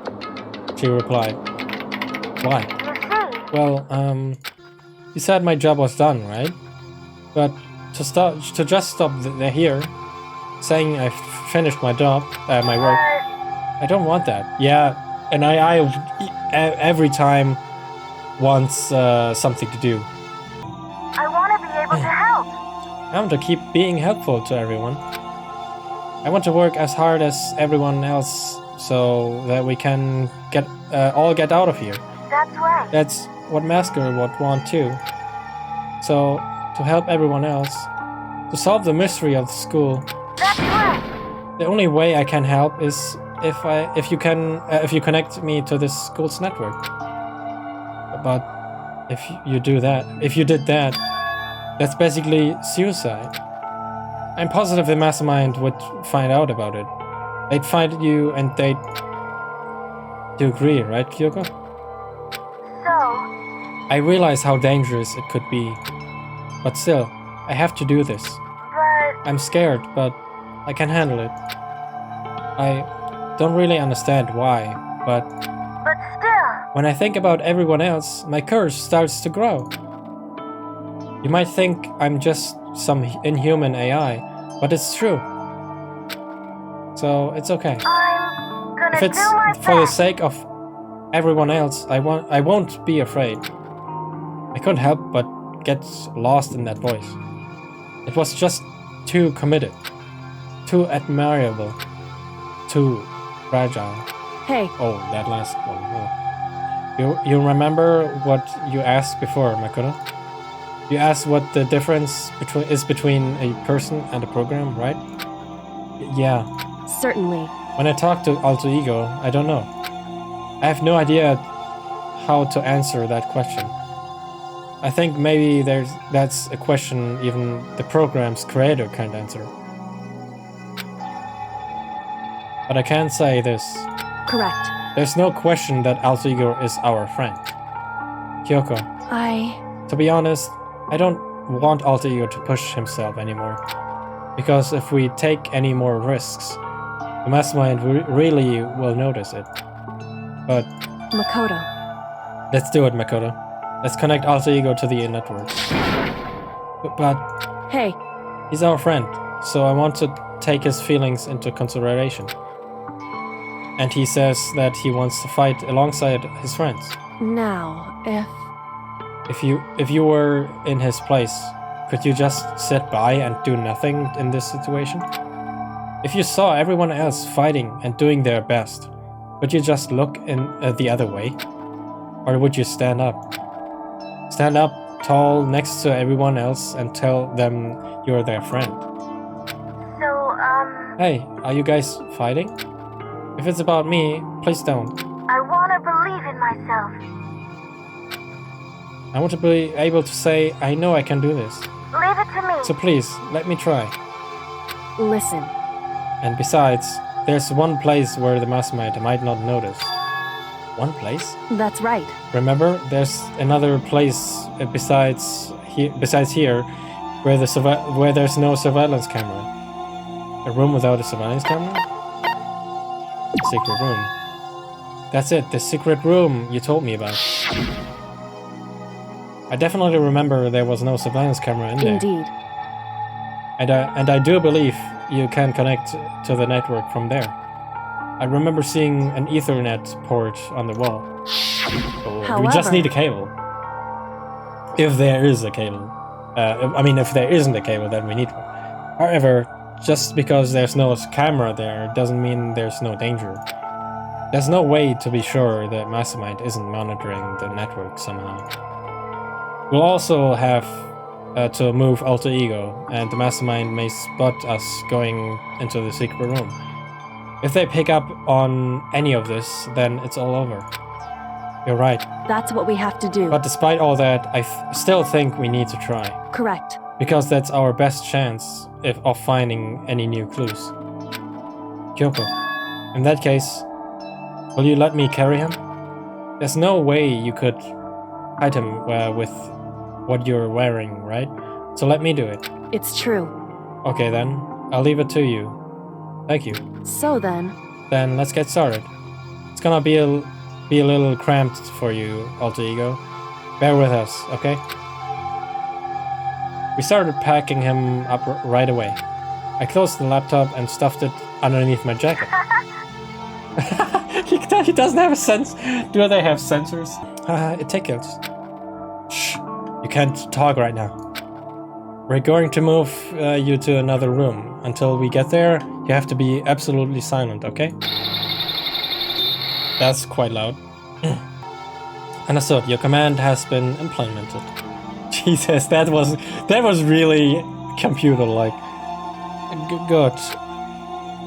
She replied, why? Well, you said my job was done, right? But to just stop here, saying I finished my job, my work, I don't want that. Yeah, and I every time wants something to do. I want to be able to help. I want to keep being helpful to everyone. I want to work as hard as everyone else so that we can all get out of here. That's right. That's what Masker would want too. So, to help everyone else, to solve the mystery of the school. That's right. The only way I can help is if you connect me to this school's network. But if you did that, that's basically suicide. I'm positive the mastermind would find out about it. They'd find you and they'd... You agree, right, Kyoko? So... I realize how dangerous it could be. But still, I have to do this. But... I'm scared, but I can handle it. I don't really understand why, but... But still... When I think about everyone else, my courage starts to grow. You might think I'm just some inhuman AI, but it's true. So it's okay. I'm gonna If it's do my for the best. sake of everyone else, I won't be afraid. I couldn't help but get lost in that voice. It was just too committed, too admirable, too fragile. Hey, Oh, that last one. Oh. You remember what you asked before, Makoto? You asked what the difference between a person and a program, right? Yeah. certainly. When I talk to Alter Ego, I don't know. I have no idea how to answer that question. I think maybe that's a question even the program's creator can't answer. But I can say this. Correct. There's no question that Alter Ego is our friend. Kyoko, to be honest, I don't want Alter Ego to push himself anymore. Because if we take any more risks, the mastermind really will notice it. But Makoto. let's do it, Makoto. Let's connect Alter Ego to the network. But Hey, he's our friend, so I want to take his feelings into consideration. And he says that he wants to fight alongside his friends. now, If you were in his place, could you just sit by and do nothing in this situation? If you saw everyone else fighting and doing their best, would you just look in the other way? Or would you stand up? Stand up tall next to everyone else and tell them you're their friend. So, Hey, are you guys fighting? If it's about me, please don't. I wanna believe in myself. I want to be able to say, I know I can do this. Leave it to me. So please, let me try. listen. And besides, there's one place where the mastermind might not notice. One place? That's right. Remember, there's another place besides here where where there's no surveillance camera. A room without a surveillance camera? Secret room. That's it, the secret room you told me about. I definitely remember there was no surveillance camera in there. Indeed. And I do believe you can connect to the network from there. I remember seeing an Ethernet port on the wall. So we just need a cable. If there is a cable. I mean, if there isn't a cable, then we need one. However, just because there's no camera there doesn't mean there's no danger. There's no way to be sure that Mastermind isn't monitoring the network somehow. We'll also have to move Alter Ego, and the Mastermind may spot us going into the secret room. If they pick up on any of this, then it's all over. You're right. That's what we have to do. But despite all that, I still think we need to try. Correct. Because that's our best chance of finding any new clues. Kyoko, in that case, will you let me carry him? There's no way you could hide him with what you're wearing, right? So let me do it. It's true. Okay then, I'll leave it to you. Thank you. So then, Then let's get started. It's gonna be a little cramped for you, Alter Ego. Bear with us, okay? We started packing him up right away. I closed the laptop and stuffed it underneath my jacket. He doesn't have a sense. Do they have sensors? It tickles. Shh, you can't talk right now. We're going to move you to another room. Until we get there, you have to be absolutely silent, okay? That's quite loud. Understood, your command has been implemented. Jesus, that was really computer-like. Good.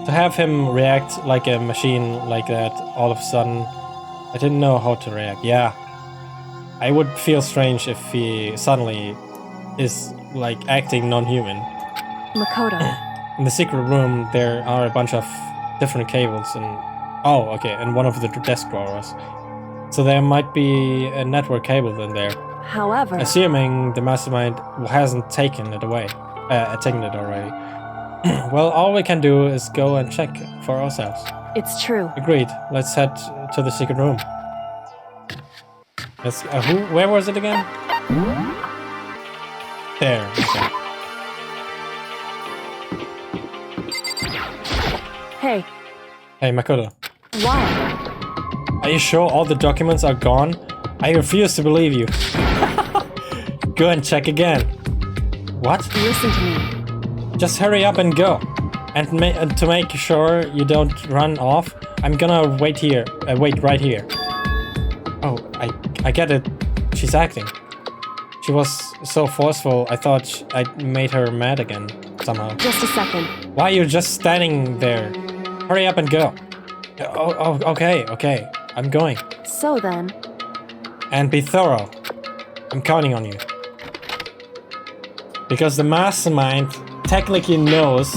To have him react like a machine like that all of a sudden, I didn't know how to react. Yeah. I would feel strange if he suddenly is like acting non-human. Makoto. In the secret room, there are a bunch of different cables and... Oh, okay, and one of the desk drawers. So there might be a network cable in there. However, Assuming the mastermind hasn't taken it already. Well, all we can do is go and check for ourselves. it's true. Agreed. Let's head to the secret room. Let's, where was it again? There. Okay. Hey, Hey, Makoto. why? Are you sure all the documents are gone? I refuse to believe you. Go and check again. What? Listen to me. Just hurry up and go. And to make sure you don't run off, I'm gonna wait here. Wait right here. Oh, I get it. She's acting. She was so forceful, I thought I made her mad again, somehow. Just a second. Why are you just standing there? Hurry up and go. Oh, okay. I'm going. So then, And be thorough. I'm counting on you. Because the mastermind technically knows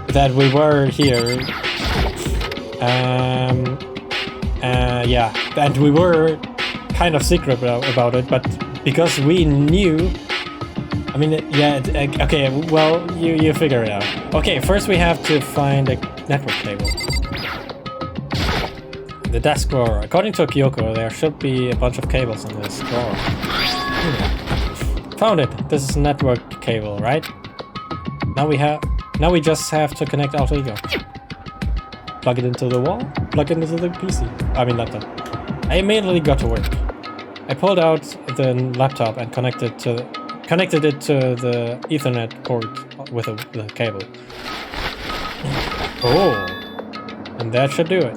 that we were here. Yeah, and we were kind of secret about it, but because we knew... I mean, okay, well, you figure it out. Okay, first we have to find a network cable. The desk drawer. According to Kyoko, there should be a bunch of cables in this drawer. Found it. This is a network cable, right? Now we just have to connect Alter Ego. Plug it into the wall, plug it into the PC. I mean laptop. I immediately got to work. I pulled out the laptop and connected it to the Ethernet port with the cable. Oh, and that should do it.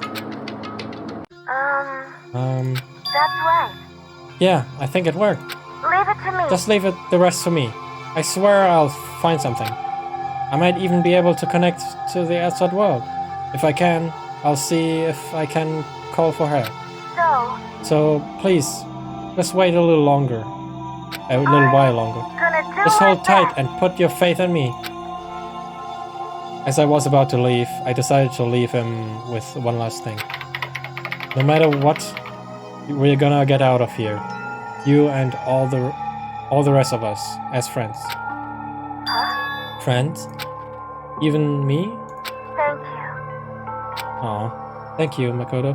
That's right. Yeah, I think it worked. Leave it to me. Just leave the rest to me. I swear I'll find something. I might even be able to connect to the outside world. If I can, I'll see if I can call for help. So please, just wait a little longer. A little while longer. Just hold tight and put your faith in me. As I was about to leave, I decided to leave him with one last thing. No matter what, we're gonna get out of here. You and all the rest of us as friends. Friends? Even me? Thank you. Aw, thank you, Makoto.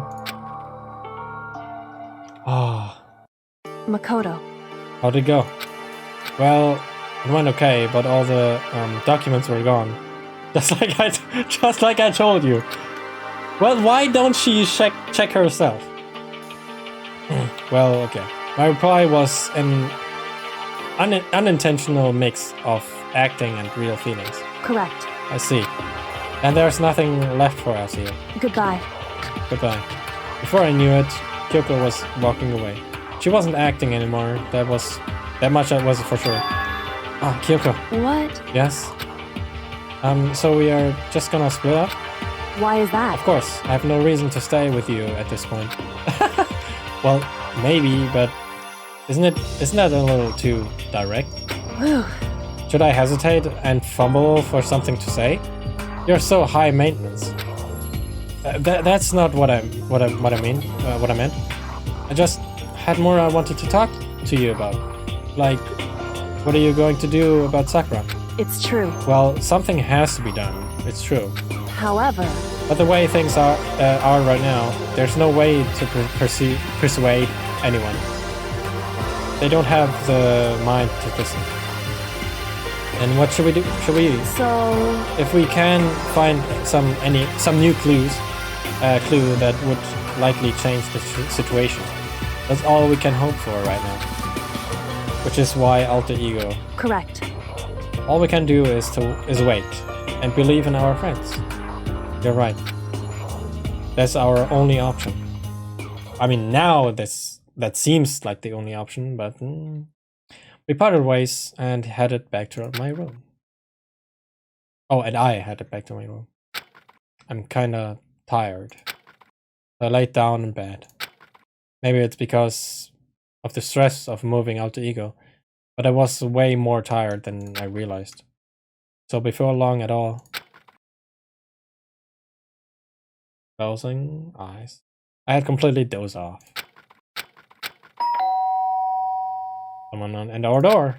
Ah, Makoto. how'd it go? Well, it went okay, but all the documents were gone. Just like I told you. Well, why don't she check herself? Well, okay. My reply was an unintentional mix of acting and real feelings. Correct. I see. And there's nothing left for us here. Goodbye. Goodbye. Before I knew it, Kyoko was walking away. She wasn't acting anymore. That much was for sure. Ah, Kyoko. What? Yes? So we are just gonna split up? Why is that? Of course, I have no reason to stay with you at this point. Well, maybe, but isn't that a little too direct? Whew. Should I hesitate and fumble for something to say? You're so high maintenance. That's not what I meant. I just had more I wanted to talk to you about. Like, what are you going to do about Sakura? It's true. Well, something has to be done. It's true. However, But the way things are right now, there's no way to persuade anyone. They don't have the mind to listen. And what should we do? so If we can find some new clue that would likely change the situation, that's all we can hope for right now. Which is why Alter Ego. correct. All we can do is wait and believe in our friends. You're right. That's our only option. I mean, now that seems like the only option, but we parted ways and headed back to my room. Oh, and I headed back to my room. I'm kinda tired. I laid down in bed. Maybe it's because of the stress of moving Alter Ego, but I was way more tired than I realized. So before long at all, closing eyes, I had completely dozed off. Someone on our door.